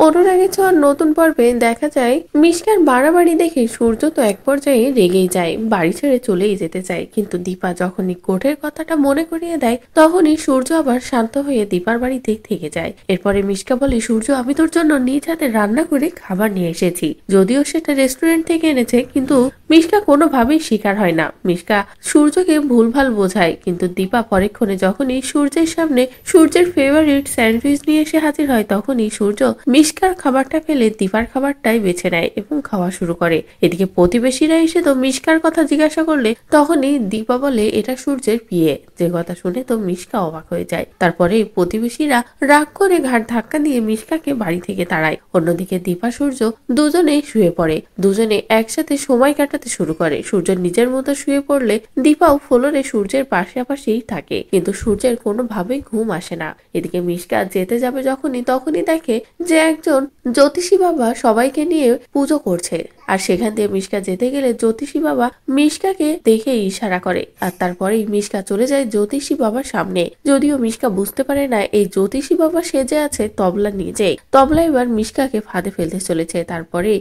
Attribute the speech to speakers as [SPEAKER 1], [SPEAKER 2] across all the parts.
[SPEAKER 1] অনুরাগে ছোঁয়ার নতুন পর্বে দেখা যায় মিশকার বাড়াবাড়ি দেখে সূর্য তো এক পর্যায়ে রেগেই যায়, বাড়ি ছেড়ে চলেই যেতে চায়। কিন্তু দীপা যখনই কোর্টের কথাটা মনে করিয়ে দেয় তখনই সূর্য আবার শান্ত হয়ে দীপার বাড়িতে থেকে যায়। এরপরে মিশকা বলে, সূর্য আমি তোর জন্য নিজ হাতে রান্না করে খাবার নিয়ে এসেছি। যদিও সেটা রেস্টুরেন্ট থেকে এনেছে, কিন্তু মিশকা কোনোভাবেই শিকার হয় না। মিশকা সূর্যকে ভুলভাল বোঝায়, কিন্তু দীপা পরেক্ষণে যখনই সূর্যের সামনে সূর্যের ফেভারিট স্যান্ডউইচ নিয়ে এসে হাজির হয় তখনই সূর্য মিশকার খাবারটা ফেলে দীপার খাবারটাই বেছে নেয় এবং খাওয়া শুরু করে। এদিকে প্রতিবেশীরা এসে তো মিশকার কথা জিজ্ঞাসা করলে তখনই দীপা বলে এটা সূর্যের বিয়ে। যে কথা শুনে তো মিশকা অবাক হয়ে যায়। তারপরে প্রতিবেশীরা রাগ করে ঘাট ধাক্কা দিয়ে মিশকাকে বাড়ি থেকে তাড়ায়। অন্যদিকে দীপা সূর্য দুজনেই শুয়ে পড়ে। দুজনে একসাথে সময় কাটাতে শুরু করে। সূর্য নিজের মতো শুয়ে পড়লে দীপাও ফ্লোরে সূর্যের পাশাপাশিই থাকে, কিন্তু সূর্যের কোনোভাবেই ঘুম আসে না। এদিকে মিশকা যেতে যাবে তখনই দেখে যে একজন জ্যোতিষী বাবা সবাইকে নিয়ে পুজো করছে। আর সেখান দিয়ে মিশকা যেতে গেলে জ্যোতিষী বাবা মিশকাকে দেখে ইশারা করে, আর তারপরেই মিশকা চলে যায় জ্যোতিষী বাবার সামনে। যদিও মিশকা বুঝতে পারে না এই জ্যোতিষী বাবা সেজে আছে তবলা নিজে। তবলা এবার মিশকাকে ফাঁদে ফেলতে চলেছে। তারপরে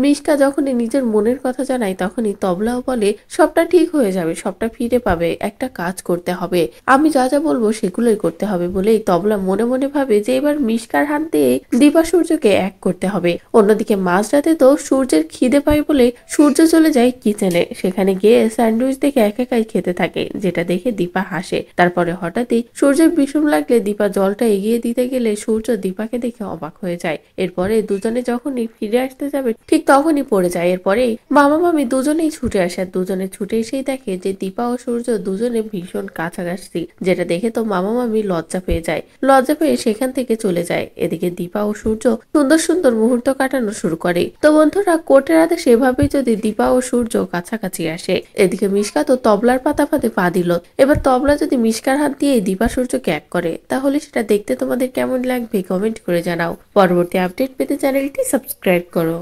[SPEAKER 1] মিশকা যখনই নিজের মনের কথা জানায় তখনই তবলাও বলে সবটা ঠিক হয়ে যাবে, সবটা ফিরে পাবে, একটা কাজ করতে হবে, আমি যা যা বলবো সেগুলোই করতে হবে বলেই তবলা মনে মনে ভাবে যে এবার মিশকার হাত দিয়ে দীপা সূর্যকে এক করতে হবে। অন্যদিকে মাঝরাতে তো সূর্যের খিদে পায় বলে সূর্য চলে যায় কিচেনে। সেখানে গিয়ে স্যান্ডউইচ দেখে একাই খেতে থাকে, যেটা দেখে দীপা হাসে। তারপরে হঠাৎই সূর্যের বিষম লাগলে দীপা জলটা এগিয়ে দিতে গেলে সূর্য দীপাকে দেখে অবাক হয়ে যায়। এরপরে দুজনে যখনই ফিরে আসতে যাবে ঠিক তখনই পড়ে যায়। এরপরেই মামা মামি দুজনেই ছুটে আসে। দুজনে ছুটে এসেই দেখে যে দীপা ও সূর্য দুজনে ভীষণ কাছাকাছি, যেটা দেখে তো মামা মামি লজ্জা পেয়ে যায়। লজ্জা পেয়ে সেখান থেকে চলে যায়। এদিকে দীপা ও সূর্য সুন্দর সুন্দর মুহূর্ত কাটানো শুরু করে। তো বন্ধুরা, কোর্টের রাতে সেভাবেই যদি দীপা ও সূর্য কাছাকাছি আসে। এদিকে মিশকা তো তবলার পাতা ফাঁদে পা দিল। এবার তবলা যদি মিশকার হাত দিয়ে দীপা সূর্যকে এক করে তাহলে সেটা দেখতে তোমাদের কেমন লাগবে কমেন্ট করে জানাও। পরবর্তী আপডেট পেতে চ্যানেলটি সাবস্ক্রাইব করো।